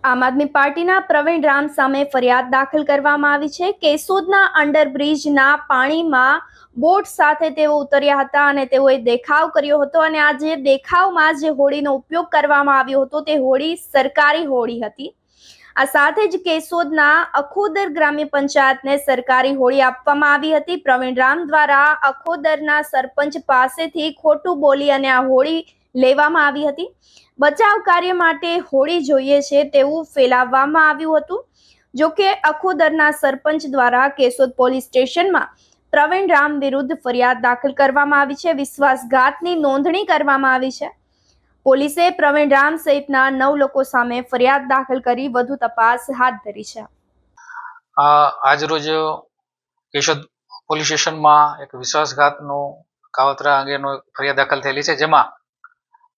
આમ આદમી પાર્ટીના પ્રવીણ રામ સામે ફરિયાદ દાખલ કરવામાં આવી છે। કેશોદના અંડરબ્રિજના પાણીમાં બોટ સાથે તેઓ ઉતર્યા હતા અને તેઓએ દેખાવ કર્યો હતો અને આ જે દેખાવમાં જે હોડીનો ઉપયોગ કરવામાં આવ્યો હતો તે હોડી સરકારી હોડી હતી। આ સાથે જ કેશોદના અખોદર ગ્રામ્ય પંચાયતને સરકારી હોડી આપવામાં આવી હતી। પ્રવીણ રામ દ્વારા અખોદરના સરપંચ પાસેથી ખોટું બોલી અને આ હોડી લેવામાં આવી હતી। બચાવ કાર્ય માટે હોડી જોઈએ છે તેવું ફેલાવવામાં આવ્યું હતું। જો કે અખોદરના સરપંચ દ્વારા કેશોદ પોલીસ સ્ટેશનમાં પ્રવીણ રામ વિરુદ્ધ ફરિયાદ દાખલ કરવામાં આવી છે। વિશ્વાસઘાતની નોંધણી કરવામાં આવી છે। પોલીસે પ્રવીણ રામ સહિતના 9 લોકો સામે ફરિયાદ દાખલ કરી વધુ તપાસ હાથ ધરી છે। આજરોજ કેશોદ પોલીસ સ્ટેશનમાં એક વિશ્વાસઘાતનો કાવતરા અંગેનો ફરિયાદ દાખલ થયેલી છે, જેમાં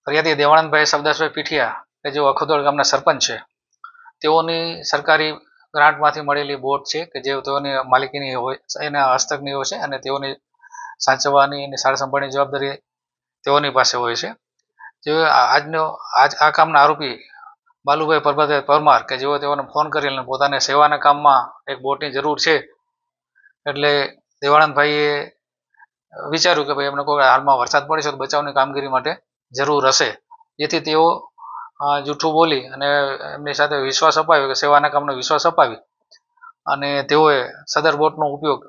ફરિયાદી દેવાનંદભાઈ સવદાસભાઈ પીઠિયા કે જેઓ અખોદળ ગામના સરપંચ છે, તેઓની સરકારી ગ્રાન્ટમાંથી મળેલી બોટ છે કે જે તેઓની માલિકીની હોય, એના હસ્તકની હોય છે અને તેઓની સાચવવાની અને સાર સંભાળની જવાબદારી તેઓની પાસે હોય છે। જે આ કામના આરોપી બાલુભાઈ પ્રભાતભાઈ પરમાર કે જેઓ તેઓને ફોન કરીને પોતાને સેવાના કામમાં એક બોટની જરૂર છે, એટલે દેવાનંદભાઈએ વિચાર્યું કે ભાઈ એમને કોઈ હાલમાં વરસાદ પડે છે તો બચાવની કામગીરી માટે જરૂર હશે, જેથી તેઓ જૂઠું બોલી અને એમની સાથે વિશ્વાસ અપાવ્યો કે સેવાના કામનો વિશ્વાસ અપાવી અને તેઓએ સદર બોટનો ઉપયોગ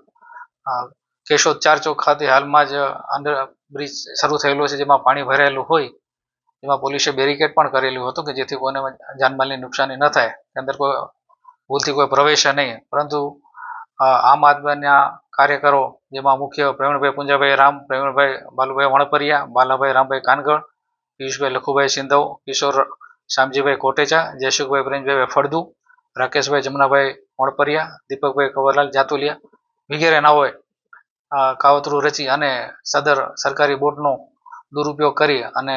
કેશોદ 4 ચોક ખાતે હાલમાં જ અંડર બ્રિજ શરૂ થયેલો છે, જેમાં પાણી ભરાયેલું હોય, જેમાં પોલીસે બેરિકેડ પણ કરેલું હતું કે જેથી કોઈને જાનમાલની નુકસાની ન થાય, અંદર કોઈ ભૂલથી કોઈ પ્રવેશે નહીં। પરંતુ આમ આદમીના કાર્યકરો, જેમાં મુખ્ય પ્રવીણભાઈ પુંજાભાઈ રામ, પ્રવીણભાઈ બાલુભાઈ વણપરિયા, બાલાભાઈ રામભાઈ કાનગડ, પિયુષભાઈ લખુભાઈ સિંધવ, કિશોર શામજીભાઈ કોટેચા, જયસુખભાઈ પ્રેમભાઈ ફળદુ, રાકેશભાઈ જમનાભાઈ વણપરિયા, દીપકભાઈ કવરલાલ જાતુલિયા વગેરે નાઓએ કાવતરું રચી અને સદર સરકારી બોટનો દુરુપયોગ કરી અને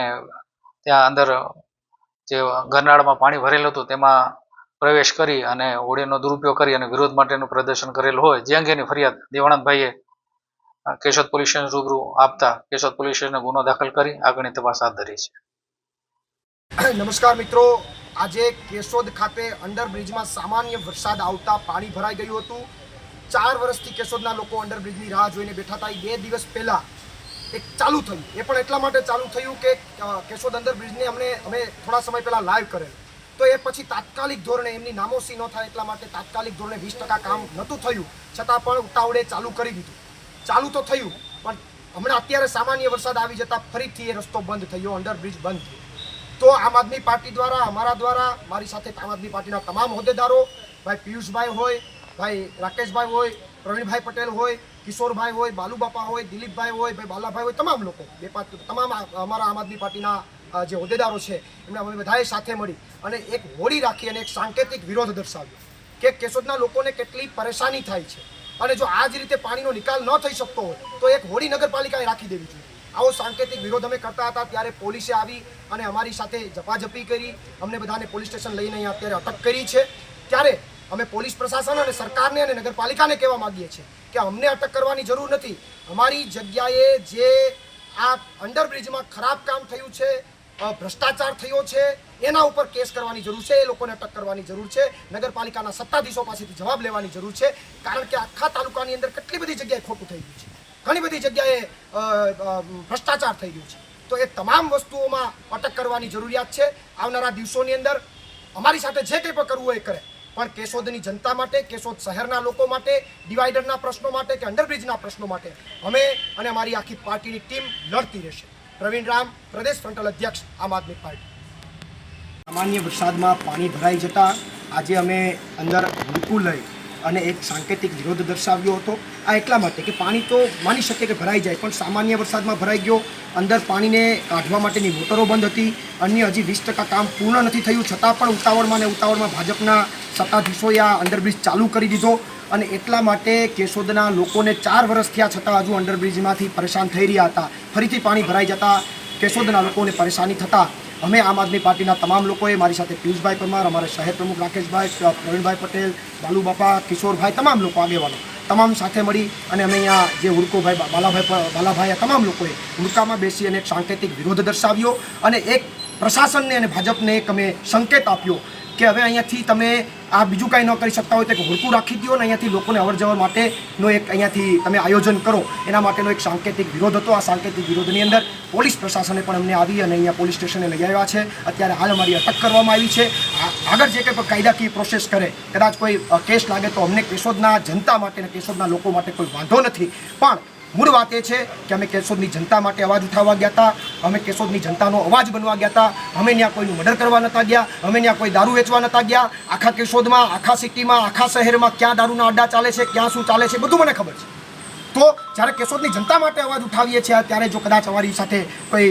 ત્યાં અંદર જે ગરનાળામાં પાણી ભરેલું હતું તેમાં પ્રવેશ કરી અને હોડીનો દુરુપયોગ કરી અને વિરોધ માટેનું પ્રદર્શન કરેલું હોય, જે અંગેની ફરિયાદ દેવાનંદભાઈએ કેશોદ પોલીસ સ્ટેશન રૂબરૂ આપતા કેશોદ પોલીસ સ્ટેશને ગુનો દાખલ કરી આગળની તપાસ હાથ ધરી છે। નમસ્કાર મિત્રો, આજે કેશોદ ખાતે અંડરબ્રિજમાં સામાન્ય વરસાદ આવતા પાણી ભરાઈ ગયું હતું। 4 વર્ષથી કેશોદના લોકો અંડરબ્રિજની રાહ જોઈને બેઠા હતા। 2 દિવસ પહેલા એક ચાલુ થયું, એ પણ એટલા માટે ચાલુ થયું કે કેશોદ અંડરબ્રિજને અમે થોડા સમય પહેલા લાઈવ કરેલ, તો એ પછી તાત્કાલિક ધોરણે એમની નામોશી ન થાય એટલા માટે તાત્કાલિક ધોરણે 20% કામ નહોતું થયું, છતાં પણ ઉતાવળે ચાલુ કરી દીધું। ચાલુ તો થયું, પણ હમણાં અત્યારે સામાન્ય વરસાદ આવી જતા ફરીથી એ રસ્તો બંધ થયો, અંડરબ્રિજ બંધ થયો। તો આમ આદમી પાર્ટી દ્વારા, અમારા દ્વારા, મારી સાથે આમ આદમી પાર્ટીના તમામ હોદ્દેદારો, ભાઈ પિયુષભાઈ હોય, ભાઈ રાકેશભાઈ હોય, પ્રવીણભાઈ પટેલ હોય, કિશોરભાઈ હોય, બાલુબાપા હોય, દિલીપભાઈ હોય, ભાઈ બાલાભાઈ હોય, તમામ લોકો તમામ અમારા આમ આદમી પાર્ટીના જે હોદ્દેદારો છે એમણે અમે બધાએ સાથે મળી અને એક હોડી રાખી અને એક સાંકેતિક વિરોધ દર્શાવ્યો કે કેશોદના લોકોને કેટલી પરેશાની થાય છે અને જો આ જ રીતે પાણીનો નિકાલ ન થઈ શકતો હોય તો એક હોડી નગરપાલિકાએ રાખી દેવી જોઈએ। આવો સાંકેતિક વિરોધ અમે કરતા હતા ત્યારે પોલીસે આવી અને અમારી સાથે ઝપાઝપી કરી, અમને બધાને પોલીસ સ્ટેશન લઈને અહીંયા અત્યારે અટક કરી છે। ત્યારે અમે પોલીસ પ્રશાસન અને સરકારને અને નગરપાલિકાને કહેવા માંગીએ છીએ કે અમને અટક કરવાની જરૂર નથી। અમારી જગ્યાએ જે આ અંડરબ્રિજમાં ખરાબ કામ થયું છે, ભ્રષ્ટાચાર થયો છે, એના ઉપર કેસ કરવાની જરૂર છે, એ લોકોને અટક કરવાની જરૂર છે, નગરપાલિકાના સત્તાધીશો પાસેથી જવાબ લેવાની જરૂર છે, કારણ કે આખા તાલુકાની અંદર કેટલી બધી જગ્યાએ ખોટું થઈ ગયું છે, ઘણી બધી જગ્યાએ ભ્રષ્ટાચાર થઈ ગયું છે, તો એ તમામ વસ્તુઓમાં અટક કરવાની જરૂરિયાત છે। આવનારા દિવસોની અંદર અમારી સાથે જે કંઈ પણ કરવું હોય એ કરે, પણ કેશોદની જનતા માટે, કેશોદ શહેરના લોકો માટે, ડિવાઈડરના પ્રશ્નો માટે કે અંડરબ્રિજના પ્રશ્નો માટે અમે અને અમારી આખી પાર્ટીની ટીમ લડતી રહેશે। પ્રવીણ રામ, પ્રદેશ ફ્રન્ટલ અધ્યક્ષ, આમ આદમી પાર્ટી। સામાન્ય વરસાદમાં પાણી ભરાઈ જતા આજે અમે અંદર હુડકું લઈ અને એક સાંકેતિક વિરોધ દર્શાવ્યો હતો। આ એટલા માટે કે પાણી તો માની શકીએ કે ભરાઈ જાય, પણ સામાન્ય વરસાદમાં ભરાઈ ગયો, અંદર પાણીને કાઢવા માટેની મોટરો બંધ હતી, અન્ય હજી 20% કામ પૂર્ણ નથી થયું, છતાં પણ ઉતાવળમાં ભાજપના સત્તાધીશોએ આ અંડરબ્રિજ ચાલુ કરી દીધો અને એટલા માટે કેશોદના લોકોને 4 વર્ષ થયા છતાં હજુ અંડરબ્રિજમાંથી પરેશાન થઈ રહ્યા હતા। ફરીથી પાણી ભરાઈ જતા કેશોદના લોકોને પરેશાની થતાં અમે આમ આદમી પાર્ટીના તમામ લોકોએ, મારી સાથે પિયુષભાઈ પરમાર, અમારા શહેર પ્રમુખ રાકેશભાઈ, પ્રવીણભાઈ પટેલ, બાલુબાપા, કિશોરભાઈ, તમામ લોકો આગેવાનો તમામ સાથે મળી અને અમે અહીંયા જે હુડકોભાઈ બાલાભાઈ તમામ લોકોએ હુડકામાં બેસી અને એક સાંકેતિક વિરોધ દર્શાવ્યો અને એક પ્રશાસનને અને ભાજપને એક અમે સંકેત આપ્યો કે હવે અહીંયાથી તમે આ બીજું કાંઈ ન કરી શકતા હોય તો એક હોડકું રાખી દો ને અહીંયાથી લોકોને અવરજવર માટેનો એક અહીંયાથી તમે આયોજન કરો, એના માટેનો એક સાંકેતિક વિરોધ હતો. આ સાંકેતિક વિરોધની અંદર પોલીસ પ્રશાસને પણ અમને આવી અને અહીંયા પોલીસ સ્ટેશને લઈ આવ્યા છે. અત્યારે હાલ અમારી અટક કરવામાં આવી છે. આગળ જે કંઈ પણ કાયદાકીય પ્રોસેસ કરે, કદાચ કોઈ કેસ લાગે તો અમને કેશોદના જનતા માટે અને કેશોદના લોકો માટે કોઈ વાંધો નથી. પણ મૂળ વાત એ છે કે અમે કેશોદની જનતા માટે અવાજ ઉઠાવવા ગયા હતા, અમે કેશોદની જનતાનો અવાજ બનવા ગયા હતા. અમે ત્યાં કોઈનું મર્ડર કરવા નહોતા ગયા, અમે ત્યાં કોઈ દારૂ વેચવા નહોતા ગયા. આખા કેશોદમાં, આખા સિટીમાં, આખા શહેરમાં ક્યાં દારૂના અડ્ડા ચાલે છે, ક્યાં શું ચાલે છે, બધું મને ખબર છે. તો જ્યારે કેશોદની જનતા માટે અવાજ ઉઠાવીએ છીએ ત્યારે જો કદાચ અમારી સાથે કોઈ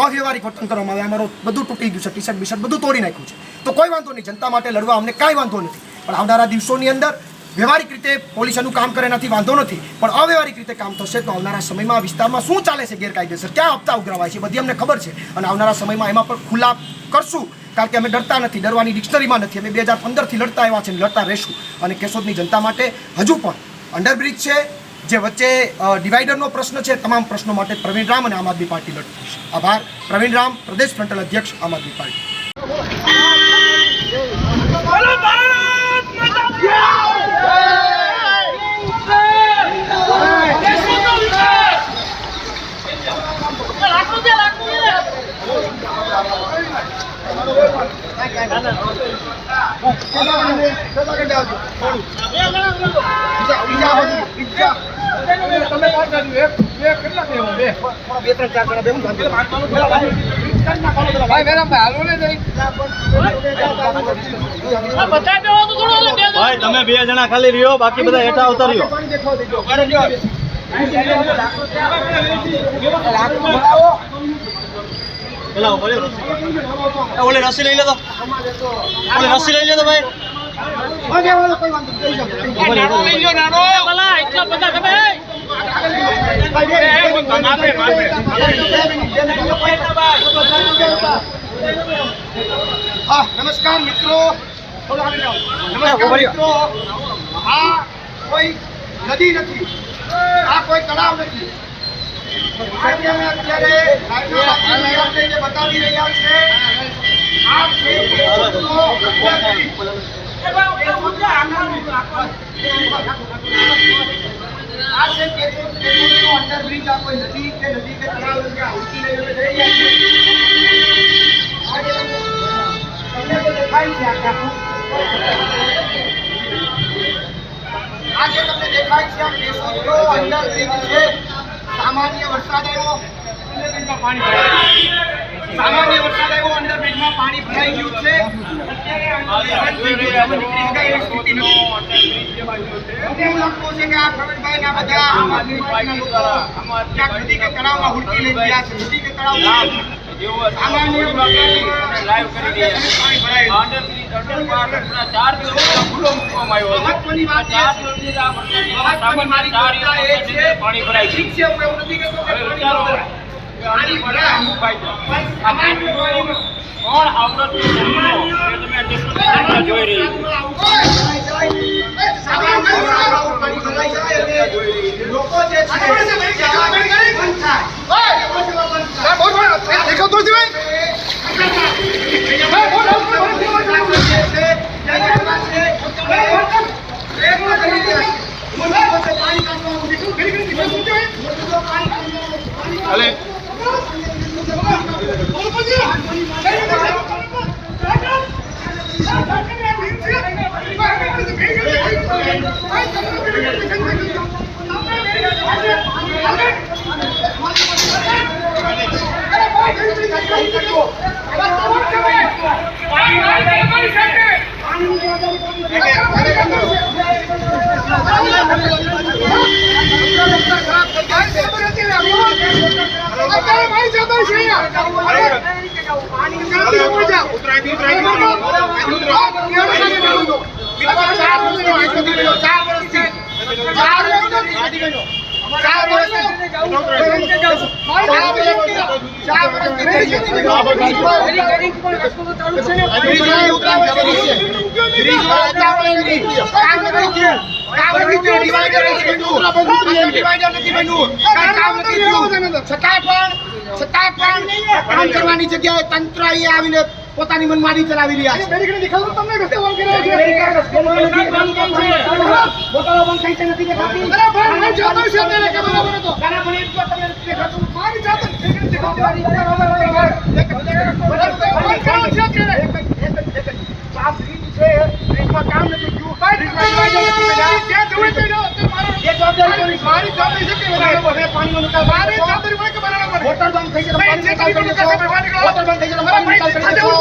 અવ્યવહારિક વર્તન કરવામાં આવે, અમારું બધું તૂટી ગયું છે, ટી-શર્ટ બીશર્ટ બધું તોડી નાખ્યું છે, તો કોઈ વાંધો નહીં. જનતા માટે લડવા અમને કાંઈ વાંધો નથી. પણ આવનારા દિવસોની અંદર વ્યવહારિક રીતે પોલીસ એનું કામ કરે નથી, વાંધો નથી. પણ અવ્યવહારિક રીતે કામ થશે તો આવનારા સમયમાં વિસ્તારમાં શું ચાલે છે ગેરકાયદેસર, ક્યાં હપ્તા ઉઘરાવાય છે, બધી અમને ખબર છે. અને આવનારા સમયમાં એમાં પણ ખુલ્લા કરશું, કારણ કે અમે ડરતા નથી, ડરવાની ડિક્શનરીમાં નથી. અમે 2015થી લડતા આવ્યા છે અને લડતા રહેશું. અને કેશોદની જનતા માટે હજુ પણ અંડરબ્રિજ છે, જે વચ્ચે ડિવાઈડરનો પ્રશ્ન છે, તમામ પ્રશ્નો માટે પ્રવીણ રામ અને આમ આદમી પાર્ટી લડતી છે. આભાર. પ્રવીણ રામ, પ્રદેશ ફ્રન્ટલ અધ્યક્ષ, આમ આદમી પાર્ટી. ભાઈ તમે 2 જણા ખાલી રહ્યો, બાકી બધા હેઠા આવતા રહ્યો. ઓલે રસી લઈ લેતો, ઓલે રસી લઈ લેતો ભાઈ. નમસ્કાર મિત્રો, નમસ્કાર મિત્રો. આ કોઈ નદી નથી, આ કોઈ તળાવ નથી. આજે અમે અત્યારે જે બતાવી રહ્યા છે આ છે કેશોદનો અંડરબ્રિજ. આ છે કેશોદનો અંડરબ્રિજ. આ કોઈ નદી કે તળાવ નથી. આ ઉલટી લઈને જઈ રહ્યા છે. તમને તો દેખાય છે આ જે તમને દેખાય છે આ કેશોદનો અંડરબ્રિજ છે. સામાન્ય વરસાદ આવ્યો, અંડરબ્રિજમાં પાણી ભરાઈ ગયું છે. એવું લાગતું છે કે આ પ્રવીણભાઈ ના બધા આમ આદમી પાર્ટીના લોકો ક્યાંક નદી કે તળાવમાં હુડકી લઈ ગયા છે. નદી કે તળાવ સામાન્ય લાઈવ કરી દે પાણી ભરાય. મહત્વની વાત એ છે પાણી ભરાય ઠીક છે, એવું નથી કે પાણી ભરાય કોણ આવડત તમે જોઈ રહી લોકો જે છે છતાં પણ કામ કરવાની જગ્યાએ તંત્ર અહીંયા આવીને પોતાની મનમાની ચલાવી રહ્યા છે. બેરીકેડ દેખાતું તમને રસ્તો બંધ કર્યો છે. બોટલો બંધ થઈ છે, નથી દેખાતી. અરે ભાઈ હું જોતો છું અત્યારે કે બરાબર હતો. કાના પણ એક તો તમને નથી દેખાતું. મારી જાત બેરીકેડ દેખાતી. બ્રિજમાં કામ નથી થયું. જ્યાં જવું તે જાઓ. એ જવાબદારી કોની? મારી જવાબદારી છે કે બનાવવાનો પાણીનો નિકાલ. મારી જવાબદારી હોય કે બનાવવાનો બોટલ બંધ થઈ છે. પાણી નિકાલ કરી દો. બોટલ બંધ થઈ છે. પાણી નિકાલ કરી દો.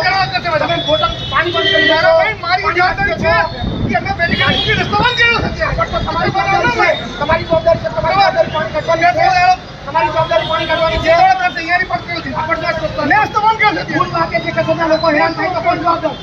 તમે બોટલ પાણી બંધ કરી દો. મારી જવાબદારી છે કે અમે બેરીકેડ મૂકી રસ્તો બંધ કર્યો છે. તમારી જવાબદારી છે. તમારી જવાબદારી છે. તમારી જવાબદારી પાણી કાઢવાની છે. તમારી જવાબદારી પાણી કાઢવાની છે. તૈયારી પણ કરી હતી. મેં રસ્તો બંધ કર્યો છે. ભૂલ વાગે છે કે બધા લોકો હેરાન થાય તો કોણ જવાબદાર?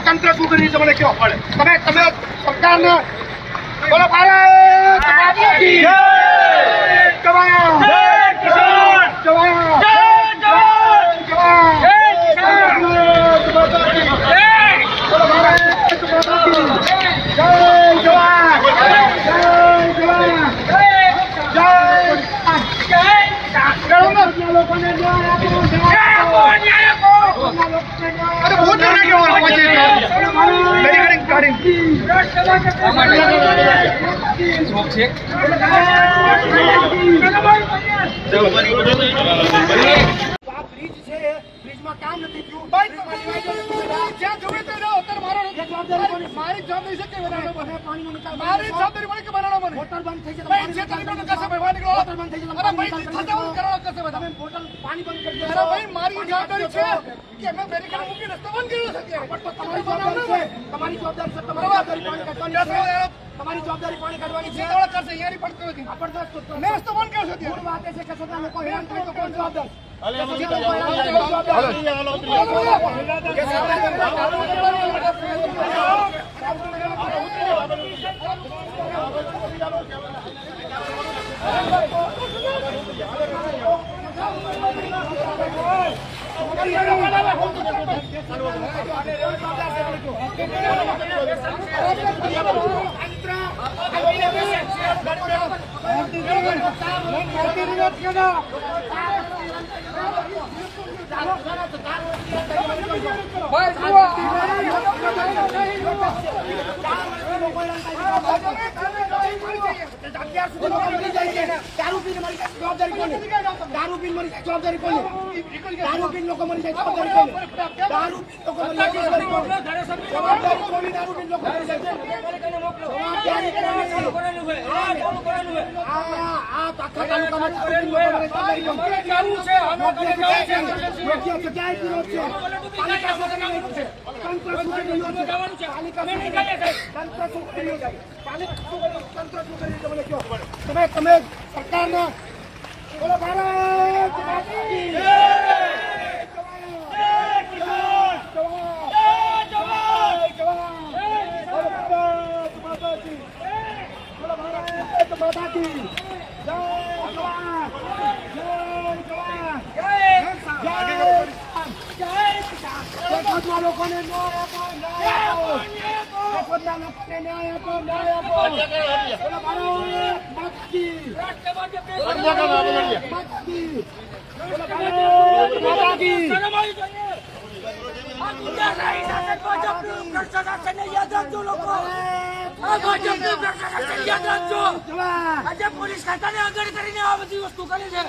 તંત્ર શું કરી તમને કયો પડે? તમે સરકારને બોલો ભારત માતા કી જય! જવાન! જય કિસાન! જવાન! જય જવાન! જવાન! જય કિસાન! માતા કી જય! બોલો ભારત માતા કી જય! જવાન! જય જવાન! જય જય લોકોને ન્યાય આપો! ન્યાય આપો! અરે બહુ જોર કે બોલો પછી બેરીકેડ કાઢી બ્રિજમાં કામ નથી થયું. જ્યાં જવું તે જાઓ. અત્યારે મારી જવાબદારી છે કે બનાવવાનો પાણીનો નિકાલ. મારી જવાબદારી હોય કે બનાવવાનો બોટલ બંધ થઈ છે. ભાઈ જે તમે કસે બહાર નીકળો. બોટલ બંધ થઈ છે. અરે ભાઈ થતા કરો કસે બધા બોટલ પાણી બંધ કરી દો. અરે ભાઈ મારી જવાબદારી છે કે અમે બેરીકેડ મૂકી રસ્તો બંધ કર્યો છે. તમારી જવાબદારી છે. તમારી જવાબદારી છે. તમારી જવાબદારી પાણી કાઢવાની છે. તમારી જવાબદારી પાણી કાઢવાની છે. તૈયારી પણ કરી હતી. મેં રસ્તો બંધ કર્યો છે. ભૂલ વાગે છે કે બધા લોકો હેરાન થાય તો કોણ જવાબદાર? દારૂ પીને મરી જાય જવાબદારી કોની? દારૂ પીને મરી જાય જવાબદારી કોની? દારૂ પીને લોકો મરી જાય જવાબદારી કોની? દારૂ પીને લોકો મરી જાય જવાબદારી કોની? જવાબદારી કોની? દારૂ પીને લોકો મરી જાય તમે સરકારને બોલો ભારત માતા કી જય! લોકોને ન્યાય આપો! ન્યાય આપો! લોકોને ન્યાય આપો! ન્યાય આપો! બોલો ભારત માતા કી જય! આ ગુંડાશાહી શાસન ભાજપનું ભ્રષ્ટ શાસનને યાદ રાખજો લોકો. આ ભાજપનું ભ્રષ્ટ શાસન યાદ રાખજો. આજે પોલીસ ખાતાને આગળ કરીને આ બધી વસ્તુ કરી છે.